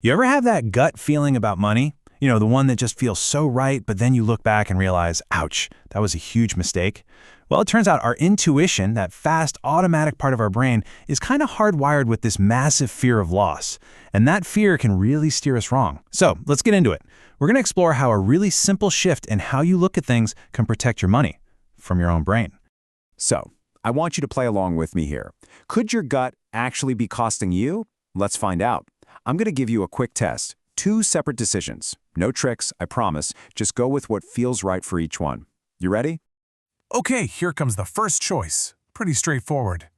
You ever have that gut feeling about money? The one that just feels so right, but then you look back and realize, ouch, that was a huge mistake? Well, it turns out our intuition, that fast, automatic part of our brain, is kind of hardwired with this massive fear of loss. And that fear can really steer us wrong. So let's get into it. We're going to explore how a really simple shift in how you look at things can protect your money from your own brain. So, I want you to play along with me here. Could your gut actually be costing you? Let's find out. I'm going to give you a quick test. 2 separate decisions. No tricks, I promise. Just go with what feels right for each one. You ready? Okay, here comes the first choice. Pretty straightforward.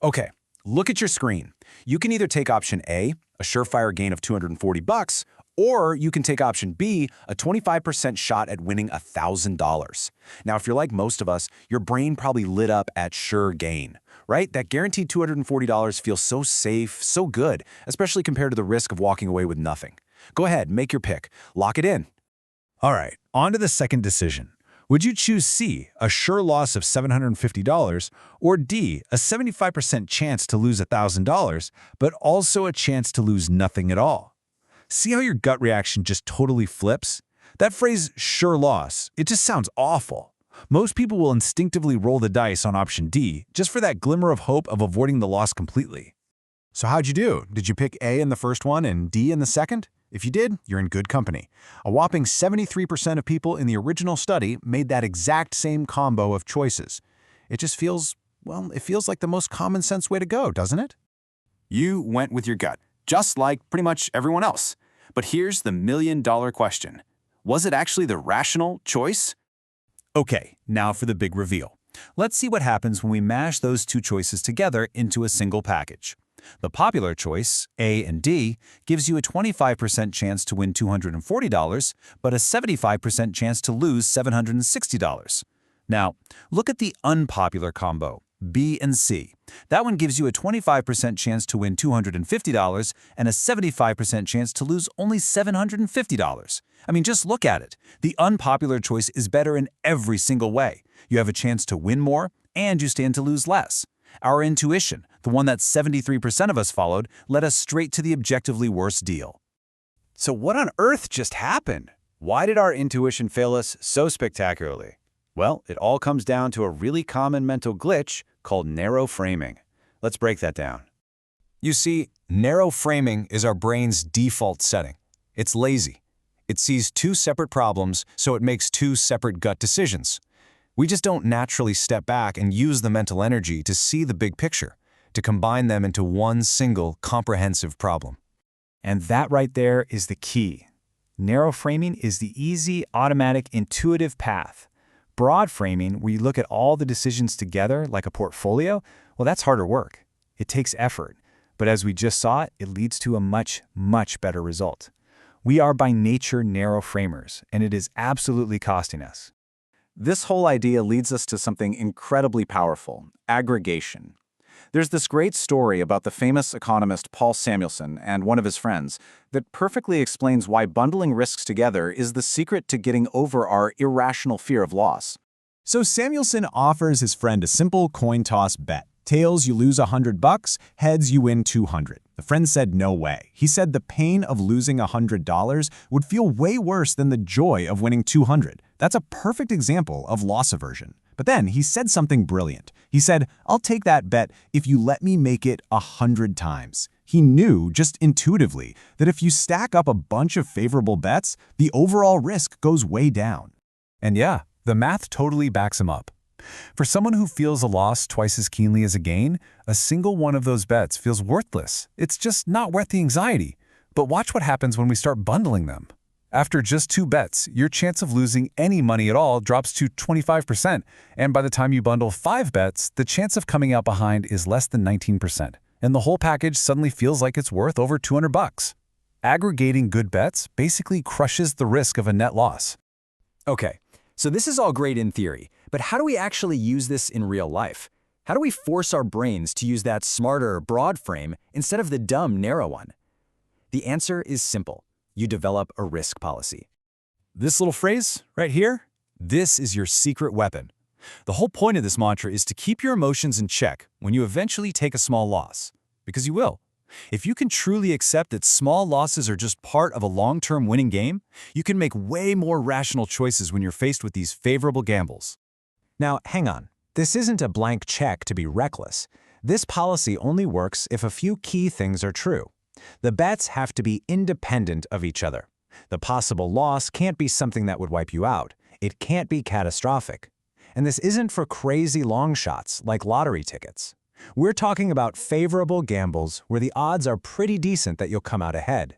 Okay, look at your screen. You can either take option A, a surefire gain of $240, or you can take option B, a 25% shot at winning $1,000. Now, if you're like most of us, your brain probably lit up at sure gain, right? That guaranteed $240 feels so safe, so good, especially compared to the risk of walking away with nothing. Go ahead, make your pick. Lock it in. All right, on to the second decision. Would you choose C, a sure loss of $750, or D, a 75% chance to lose $1,000, but also a chance to lose nothing at all? See how your gut reaction just totally flips? That phrase, sure loss, it just sounds awful. Most people will instinctively roll the dice on option D just for that glimmer of hope of avoiding the loss completely. So how'd you do? Did you pick A in the first one and D in the second? If you did, you're in good company. A whopping 73% of people in the original study made that exact same combo of choices. It just feels, well, it feels like the most common sense way to go, doesn't it? You went with your gut, just like pretty much everyone else. But here's the million-dollar question. Was it actually the rational choice? Okay, now for the big reveal. Let's see what happens when we mash those 2 choices together into a single package. The popular choice, A and D, gives you a 25% chance to win $240, but a 75% chance to lose $760. Now, look at the unpopular combo, B and C. That one gives you a 25% chance to win $250 and a 75% chance to lose only $750. I mean, just look at it. The unpopular choice is better in every single way. You have a chance to win more, and you stand to lose less. Our intuition, the one that 73% of us followed, led us straight to the objectively worst deal. So what on earth just happened? Why did our intuition fail us so spectacularly? Well, it all comes down to a really common mental glitch called narrow framing. Let's break that down. You see, narrow framing is our brain's default setting. It's lazy. It sees 2 separate problems, so it makes 2 separate gut decisions. We just don't naturally step back and use the mental energy to see the big picture, to combine them into one single, comprehensive problem. And that right there is the key. Narrow framing is the easy, automatic, intuitive path. Broad framing, where you look at all the decisions together like a portfolio, well, that's harder work. It takes effort. But as we just saw, it leads to a much, much better result. We are by nature narrow framers, and it is absolutely costing us. This whole idea leads us to something incredibly powerful, aggregation. There's this great story about the famous economist Paul Samuelson and one of his friends that perfectly explains why bundling risks together is the secret to getting over our irrational fear of loss. So Samuelson offers his friend a simple coin toss bet. Tails, you lose $100, heads, you win $200. The friend said no way. He said the pain of losing $100 would feel way worse than the joy of winning $200. That's a perfect example of loss aversion. But then he said something brilliant. He said, I'll take that bet if you let me make it 100 times. He knew, just intuitively, that if you stack up a bunch of favorable bets, the overall risk goes way down. And yeah, the math totally backs him up. For someone who feels a loss twice as keenly as a gain, a single one of those bets feels worthless. It's just not worth the anxiety. But watch what happens when we start bundling them. After just 2 bets, your chance of losing any money at all drops to 25%, and by the time you bundle 5 bets, the chance of coming out behind is less than 19%, and the whole package suddenly feels like it's worth over $200. Aggregating good bets basically crushes the risk of a net loss. Okay, so this is all great in theory, but how do we actually use this in real life? How do we force our brains to use that smarter, broad frame instead of the dumb, narrow one? The answer is simple. You develop a risk policy. This little phrase right here, this is your secret weapon. The whole point of this mantra is to keep your emotions in check when you eventually take a small loss, because you will. If you can truly accept that small losses are just part of a long-term winning game, you can make way more rational choices when you're faced with these favorable gambles. Now, hang on. This isn't a blank check to be reckless. This policy only works if a few key things are true. The bets have to be independent of each other. The possible loss can't be something that would wipe you out. It can't be catastrophic. And this isn't for crazy long shots like lottery tickets. We're talking about favorable gambles where the odds are pretty decent that you'll come out ahead.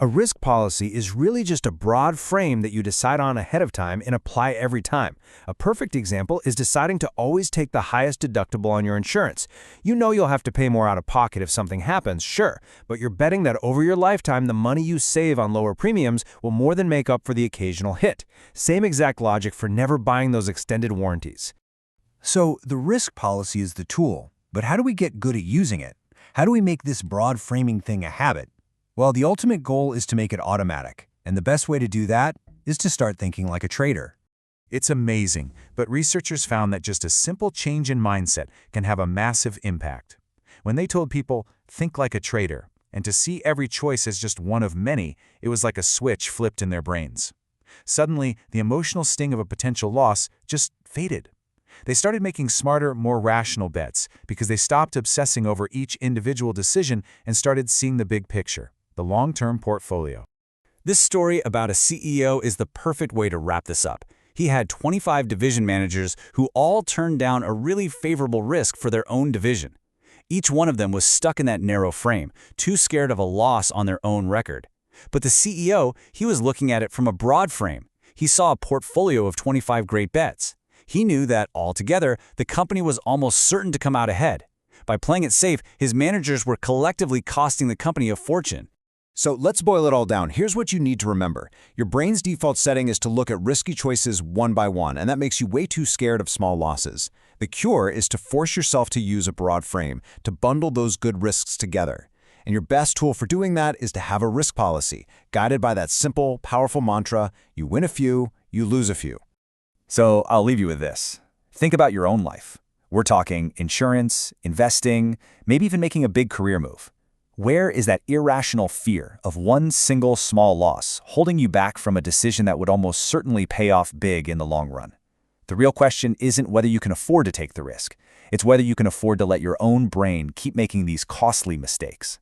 A risk policy is really just a broad frame that you decide on ahead of time and apply every time. A perfect example is deciding to always take the highest deductible on your insurance. You know you'll have to pay more out of pocket if something happens, sure, but you're betting that over your lifetime the money you save on lower premiums will more than make up for the occasional hit. Same exact logic for never buying those extended warranties. So the risk policy is the tool, but how do we get good at using it? How do we make this broad framing thing a habit? Well, the ultimate goal is to make it automatic, and the best way to do that is to start thinking like a trader. It's amazing, but researchers found that just a simple change in mindset can have a massive impact. When they told people, think like a trader, and to see every choice as just one of many, it was like a switch flipped in their brains. Suddenly, the emotional sting of a potential loss just faded. They started making smarter, more rational bets because they stopped obsessing over each individual decision and started seeing the big picture, the long-term portfolio. This story about a CEO is the perfect way to wrap this up. He had 25 division managers who all turned down a really favorable risk for their own division. Each one of them was stuck in that narrow frame, too scared of a loss on their own record. But the CEO, he was looking at it from a broad frame. He saw a portfolio of 25 great bets. He knew that, altogether, the company was almost certain to come out ahead. By playing it safe, his managers were collectively costing the company a fortune. So let's boil it all down. Here's what you need to remember. Your brain's default setting is to look at risky choices one by one, and that makes you way too scared of small losses. The cure is to force yourself to use a broad frame, to bundle those good risks together. And your best tool for doing that is to have a risk policy, guided by that simple, powerful mantra, you win a few, you lose a few. So I'll leave you with this. Think about your own life. We're talking insurance, investing, maybe even making a big career move. Where is that irrational fear of one single small loss holding you back from a decision that would almost certainly pay off big in the long run? The real question isn't whether you can afford to take the risk. It's whether you can afford to let your own brain keep making these costly mistakes.